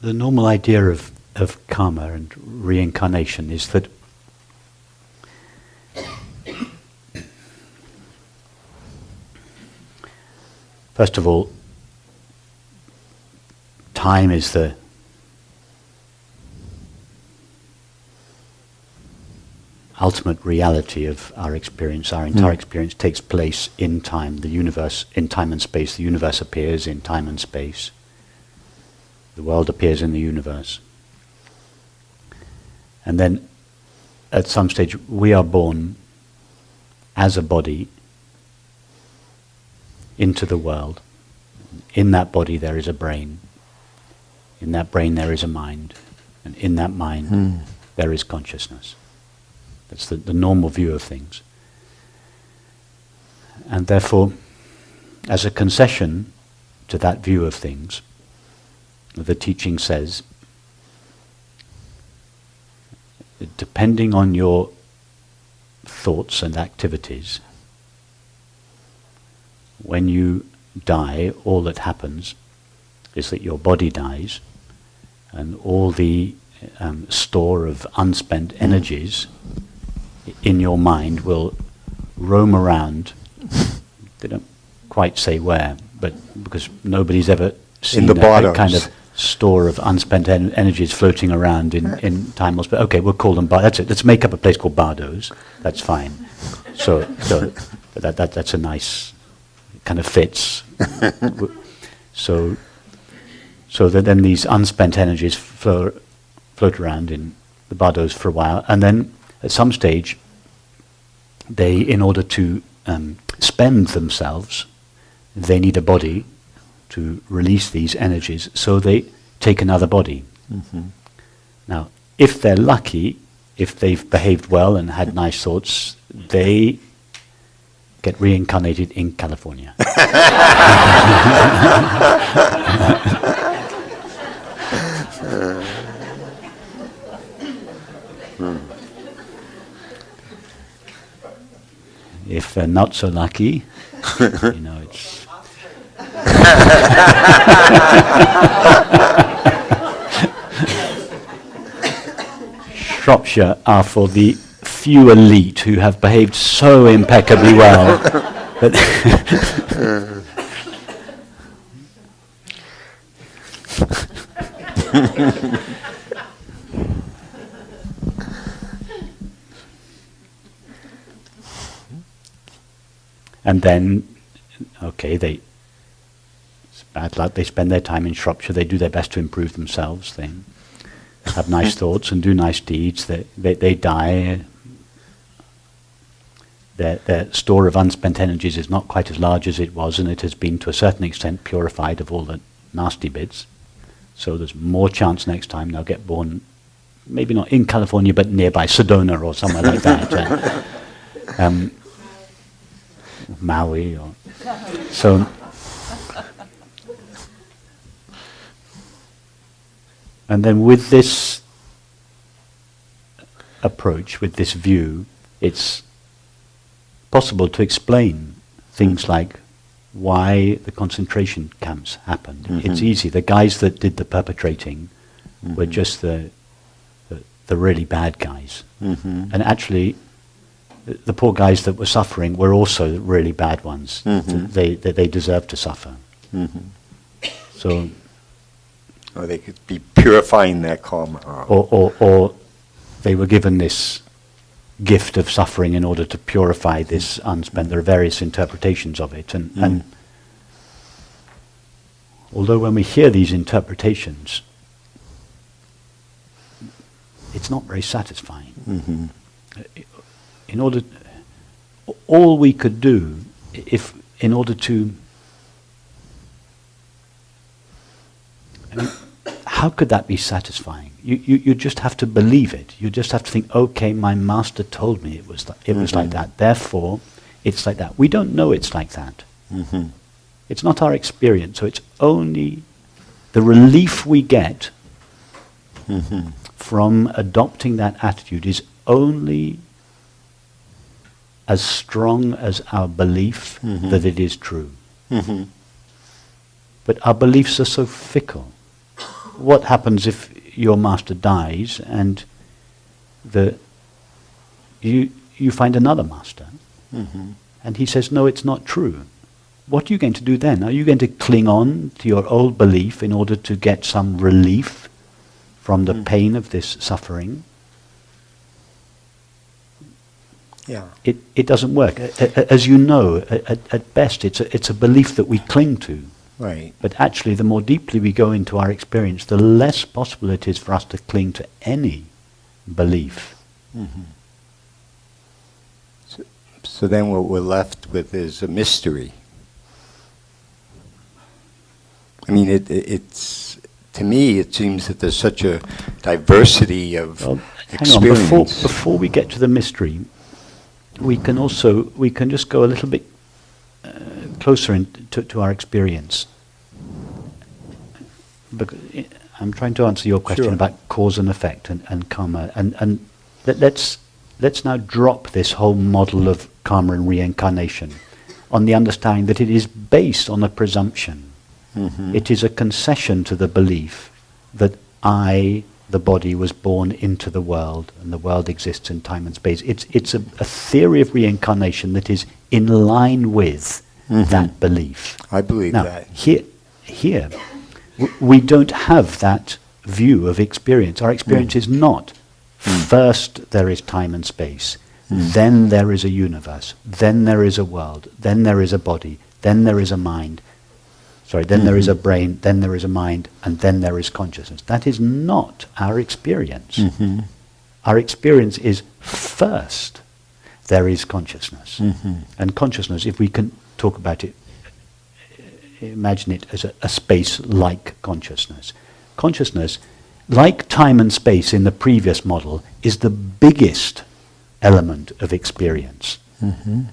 the normal idea of karma and reincarnation is that first of all, time is the ultimate reality of our experience. Our entire experience takes place in time, the universe, in time and space. The universe appears in time and space. The world appears in the universe. And then, at some stage, we are born as a body into the world. In that body there is a brain. In that brain there is a mind. And in that mind there is consciousness. That's the normal view of things. And therefore, as a concession to that view of things, the teaching says, depending on your thoughts and activities, when you die, all that happens is that your body dies, and all the store of unspent energies in your mind will roam around. They don't quite say where, but because nobody's ever seen a kind of store of unspent energies floating around in time or space. Okay, we'll call them that's it. Let's make up a place called Bardos. That's fine. So that's a nice kind of fits. So that then these unspent energies float around in the Bardos for a while, and then at some stage, they, in order to spend themselves, they need a body to release these energies, so they take another body. Now, if they're lucky, if they've behaved well and had nice thoughts, they get reincarnated in California. If they're not so lucky, it's Shropshire are for the few elite who have behaved so impeccably well that and then, okay, it's bad luck, they spend their time in Shropshire, they do their best to improve themselves, they have nice thoughts and do nice deeds, they die, their store of unspent energies is not quite as large as it was, and it has been to a certain extent purified of all the nasty bits, so there's more chance next time they'll get born, maybe not in California, but nearby Sedona or somewhere like that. Maui or so. And then with this approach, with this view, it's possible to explain things like why the concentration camps happened. It's easy. The guys that did the perpetrating were just the really bad guys. And actually, the poor guys that were suffering were also really bad ones. They deserved to suffer. So, or they could be purifying their karma. Or they were given this gift of suffering in order to purify this unspent. There are various interpretations of it. And although when we hear these interpretations, it's not very satisfying. All we could do, in order to, how could that be satisfying? You just have to believe it. You just have to think, okay, my master told me it was like that. Therefore, it's like that. We don't know it's like that. It's not our experience. So it's only the relief we get from adopting that attitude is only as strong as our belief that it is true. But our beliefs are so fickle. what happens if your master dies and you find another master? Mm-hmm. And he says, no, it's not true. What are you going to do then? Are you going to cling on to your old belief in order to get some relief from the pain of this suffering? Yeah. It doesn't work. As you know, at best, it's a belief that we cling to. Right. But actually, the more deeply we go into our experience, the less possible it is for us to cling to any belief. Mm-hmm. So then what we're left with is a mystery. I mean, it's to me, it seems that there's such a diversity of experience. Hang on, before we get to the mystery, we can just go a little bit closer to our experience. I'm trying to answer your question about cause and effect and karma, and let's now drop this whole model of karma and reincarnation on the understanding that it is based on a presumption. Mm-hmm. It is a concession to the belief that I, the body, was born into the world and the world exists in time and space. It's a theory of reincarnation that is in line with that belief. I believe now, that. Here, we don't have that view of experience. Our experience is not first there is time and space, then there is a universe, then there is a world, then there is a body, then there is a mind. Then there is a brain, then there is a mind, and then there is consciousness. That is not our experience. Mm-hmm. Our experience is first there is consciousness. Mm-hmm. And consciousness, if we can talk about it, imagine it as a space like consciousness. Consciousness, like time and space in the previous model, is the biggest element of experience. Mm-hmm.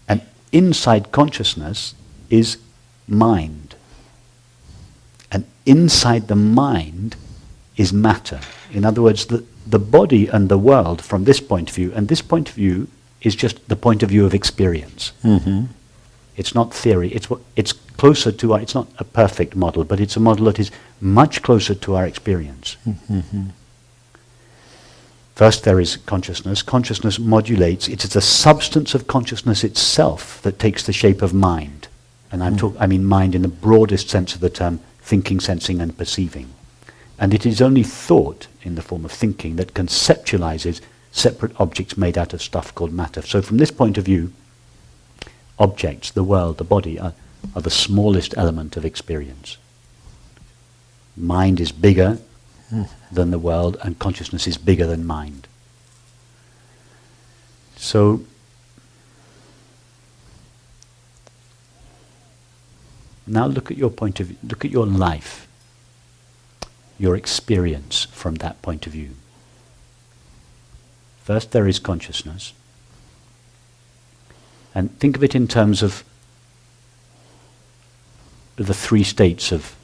And inside consciousness is mind. And inside the mind is matter. In other words, the body and the world from this point of view, and this point of view is just the point of view of experience. Mm-hmm. It's not theory. It's closer to it's not a perfect model, but it's a model that is much closer to our experience. Mm-hmm. First there is consciousness. Consciousness modulates. It is the substance of consciousness itself that takes the shape of mind. And I mean mind in the broadest sense of the term, thinking, sensing, and perceiving. And it is only thought, in the form of thinking, that conceptualizes separate objects made out of stuff called matter. So from this point of view, objects, the world, the body, are the smallest element of experience. Mind is bigger than the world, and consciousness is bigger than mind. So now look at your point of view, look at your life, your experience from that point of view. First there is consciousness. And think of it in terms of the three states of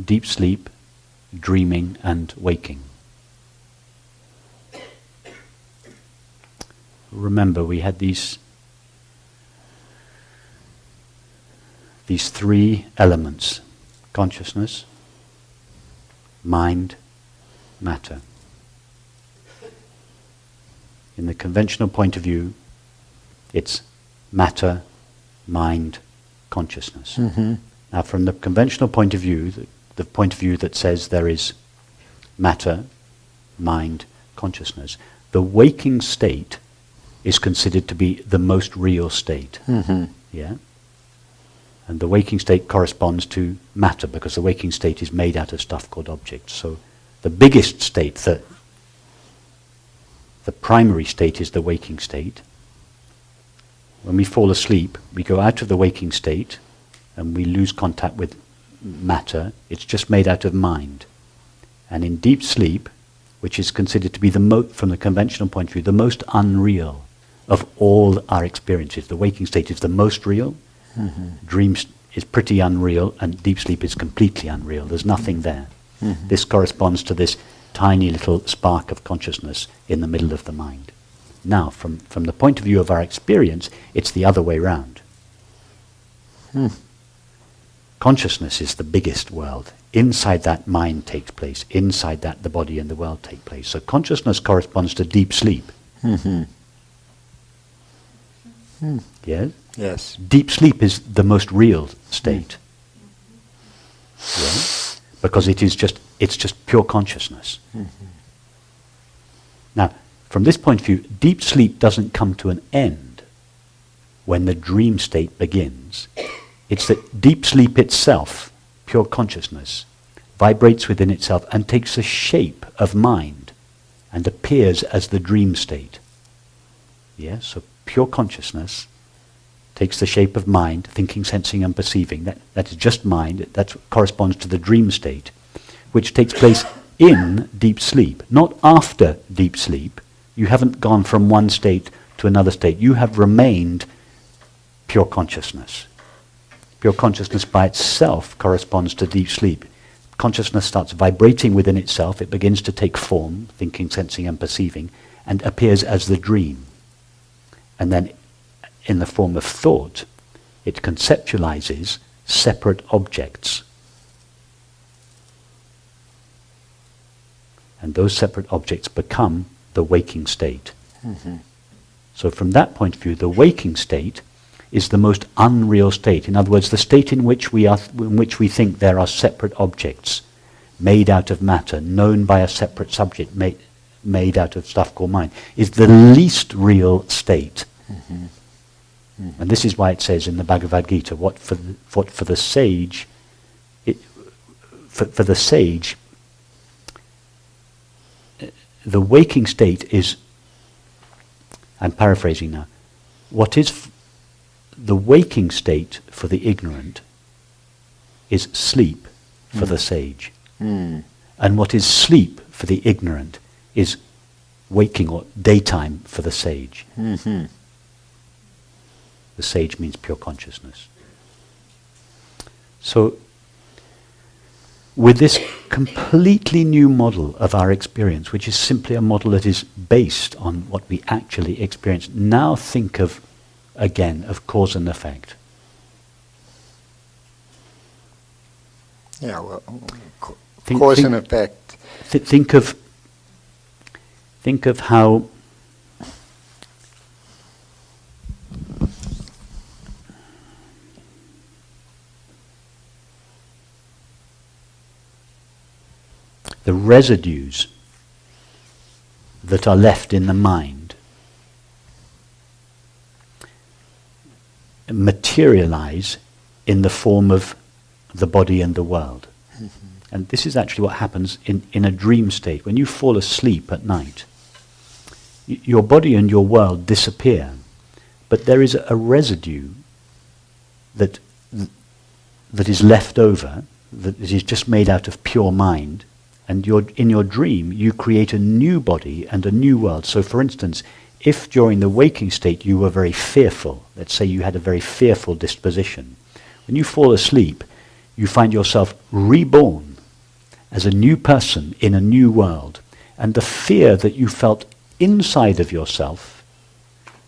deep sleep, dreaming, and waking. Remember, we had these three elements: consciousness, mind, matter. In the conventional point of view, it's matter, mind, consciousness. Mm-hmm. Now, from the conventional point of view, the point of view that says there is matter, mind, consciousness, the waking state is considered to be the most real state. Mm-hmm. Yeah? And the waking state corresponds to matter, because the waking state is made out of stuff called objects. So the biggest state, the primary state, is the waking state. When we fall asleep, we go out of the waking state and we lose contact with matter. It's just made out of mind. And in deep sleep, which is considered to be from the conventional point of view, the most unreal of all our experiences, the waking state is the most real. Mm-hmm. Dream is pretty unreal, and deep sleep is completely unreal. There's nothing there. Mm-hmm. This corresponds to this tiny little spark of consciousness in the middle of the mind. Now, from the point of view of our experience, it's the other way round. Consciousness is the biggest world. Inside that, mind takes place. Inside that, the body and the world take place. So consciousness corresponds to deep sleep. Mm-hmm. Yes? Yes. Deep sleep is the most real state. Yes? Because it's just pure consciousness. Mm-hmm. Now, from this point of view, deep sleep doesn't come to an end when the dream state begins. It's that deep sleep itself, pure consciousness, vibrates within itself and takes the shape of mind and appears as the dream state. Yes, so pure consciousness takes the shape of mind, thinking, sensing and perceiving. That is just mind. That corresponds to the dream state, which takes place in deep sleep, not after deep sleep. You haven't gone from one state to another state. You have remained pure consciousness. Pure consciousness by itself corresponds to deep sleep. Consciousness starts vibrating within itself. It begins to take form, thinking, sensing and perceiving, and appears as the dream. And then in the form of thought, it conceptualizes separate objects. And those separate objects become the waking state. Mm-hmm. So from that point of view, the waking state is the most unreal state. In other words, the state in which we think there are separate objects made out of matter, known by a separate subject, made out of stuff called mind, is the least real state. Mm-hmm. Mm-hmm. And this is why it says in the Bhagavad Gita, what for the sage, for the sage, the waking state is, I'm paraphrasing now, what is the waking state for the ignorant is sleep for the sage. Mm. And what is sleep for the ignorant is waking or daytime for the sage. Mm-hmm. The sage means pure consciousness. So, with this completely new model of our experience, which is simply a model that is based on what we actually experience, now think of, again, of cause and effect. Yeah, well, cause and effect. Think of how the residues that are left in the mind materialize in the form of the body and the world. Mm-hmm. And this is actually what happens in a dream state. When you fall asleep at night, your body and your world disappear, but there is a residue that is left over, that is just made out of pure mind. And in your dream, you create a new body and a new world. So for instance, if during the waking state you were very fearful, let's say you had a very fearful disposition, when you fall asleep, you find yourself reborn as a new person in a new world. And the fear that you felt inside of yourself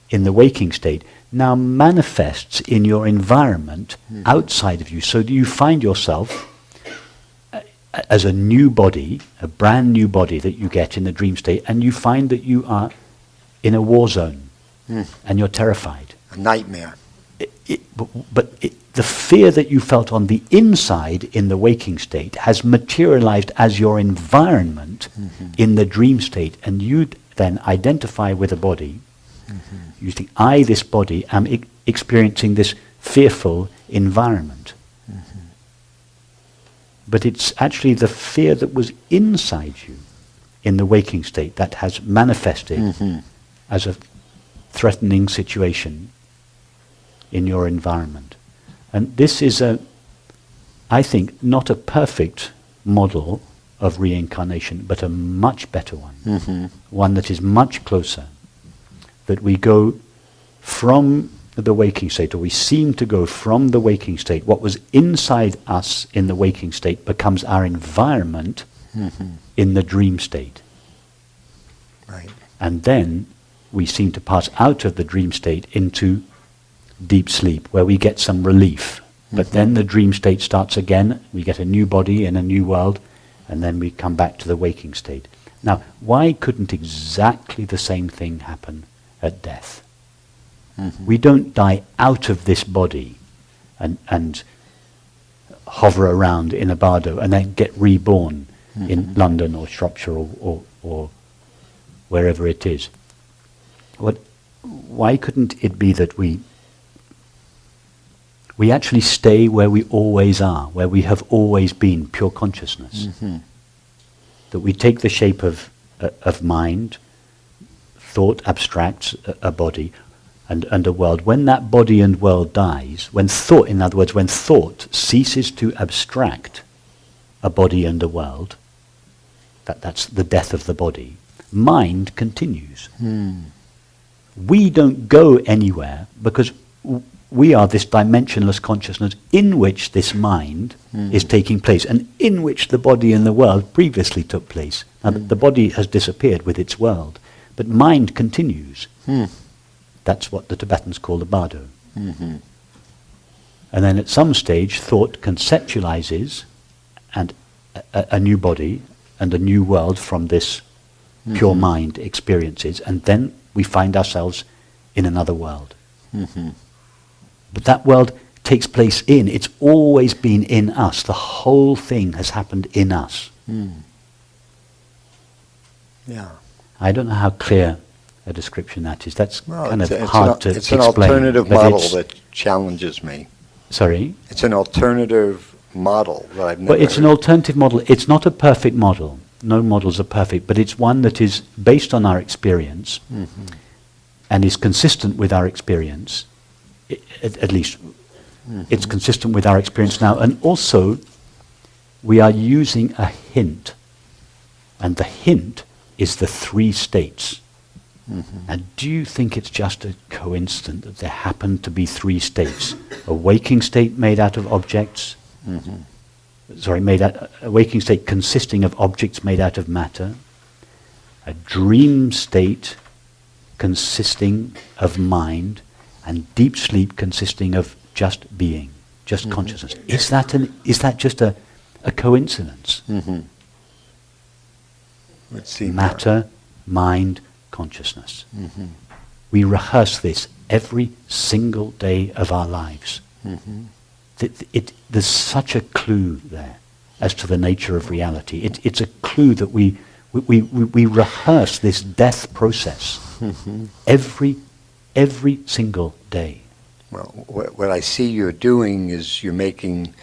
in the waking state now manifests in your environment outside of you. So you find yourself as a new body, a brand new body that you get in the dream state, and you find that you are in a war zone, and you're terrified. A nightmare. But the fear that you felt on the inside in the waking state has materialized as your environment in the dream state, and you then identify with a body. You think, I, this body, am experiencing this fearful environment. But it's actually the fear that was inside you in the waking state that has manifested as a threatening situation in your environment. And this is I think, not a perfect model of reincarnation, but a much better one. One that is much closer. That we go from the waking state, or we seem to go from the waking state. What was inside us in the waking state becomes our environment in the dream state. Right. And then we seem to pass out of the dream state into deep sleep, where we get some relief But then the dream state starts again, we get a new body in a new world, and then we come back to the waking state. Now, why couldn't exactly the same thing happen at death? We don't die out of this body and hover around in a bardo and then get reborn in London or Shropshire or wherever it is. Why couldn't it be that we actually stay where we always are, where we have always been, pure consciousness? That we take the shape of mind, thought abstracts a body and a world. When that body and world dies, when thought, in other words, when thought ceases to abstract a body and a world, that's the death of the body, mind continues. We don't go anywhere because we are this dimensionless consciousness in which this mind is taking place and in which the body and the world previously took place. Now the body has disappeared with its world, but mind continues. That's what the Tibetans call the bardo. And then at some stage thought conceptualizes and a new body and a new world from this pure mind experiences, and then we find ourselves in another world. But that world takes place it's always been in us. The whole thing has happened in us. Yeah. I don't know how clear a description that is. That's hard to explain. It's an alternative model that challenges me. Sorry? It's an alternative model that I've never Well, it's an alternative model. It's not a perfect model. No models are perfect, but it's one that is based on our experience and is consistent with our experience. At least it's consistent with our experience now. And also, we are using a hint. And the hint is the 3 states. And do you think it's just a coincidence that there happen to be 3 states? A waking state made out of objects, a waking state consisting of objects made out of matter, a dream state consisting of mind, and deep sleep consisting of just being, just consciousness. Is that just a coincidence? Matter, mind, consciousness. We rehearse this every single day of our lives. There's such a clue there as to the nature of reality. It's a clue that we rehearse this death process every single day. Well, what I see you're doing is you're making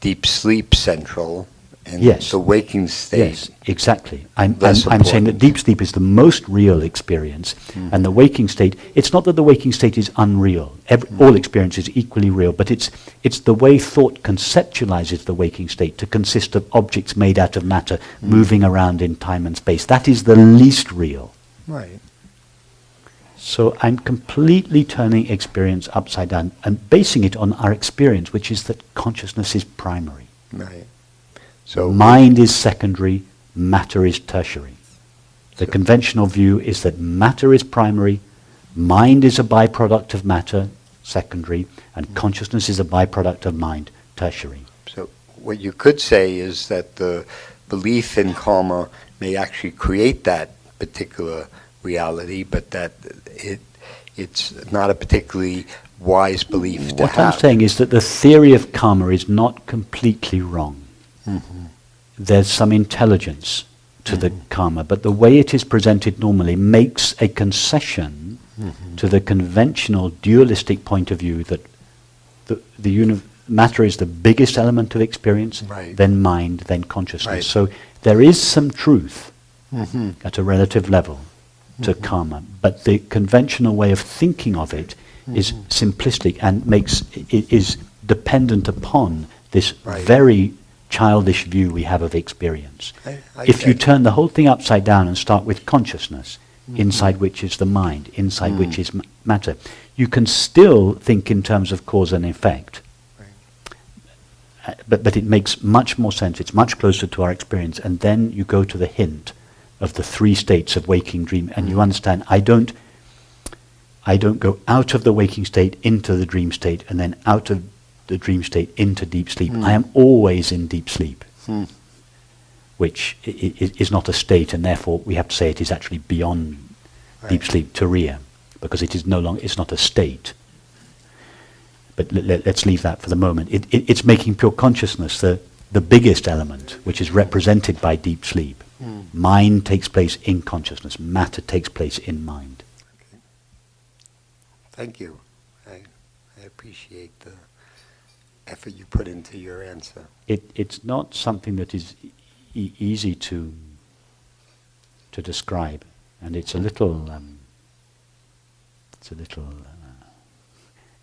deep sleep central, and the waking state. Yes, exactly. I'm saying that deep sleep is the most real experience, and the waking state. It's not that the waking state is unreal. All experience is equally real, but it's the way thought conceptualizes the waking state to consist of objects made out of matter, moving around in time and space. That is the least real. Right. So I'm completely turning experience upside down and basing it on our experience, which is that consciousness is primary. Right. So mind is secondary, matter is tertiary. The conventional view is that matter is primary, mind is a byproduct of matter, secondary, and consciousness is a byproduct of mind, tertiary. So what you could say is that the belief in karma may actually create that particular reality, but that it's not a particularly wise belief to have. What I'm saying is that the theory of karma is not completely wrong. There's some intelligence to the karma, but the way it is presented normally makes a concession to the conventional dualistic point of view that matter is the biggest element of experience, then mind, then consciousness. So there is some truth at a relative level to karma, but the conventional way of thinking of it is simplistic and is dependent upon this very childish view we have of experience. If you turn the whole thing upside down and start with consciousness, inside which is the mind, inside which is matter, you can still think in terms of cause and effect. But it makes much more sense, it's much closer to our experience, and then you go to the hint of the 3 states of waking, dream, and you understand, I don't go out of the waking state into the dream state, and then out of the dream state into deep sleep. I am always in deep sleep, which is not a state, and therefore we have to say it is actually beyond deep sleep, turiya, because it is no longer, it's not a state. But let's leave that for the moment. It's making pure consciousness the biggest element, which is represented by deep sleep. Mind takes place in consciousness. Matter takes place in mind. Okay. Thank you. I appreciate the effort you put into your answer. It's not something that is easy to describe, and it's a little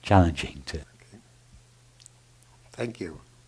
challenging to. Okay. Thank you.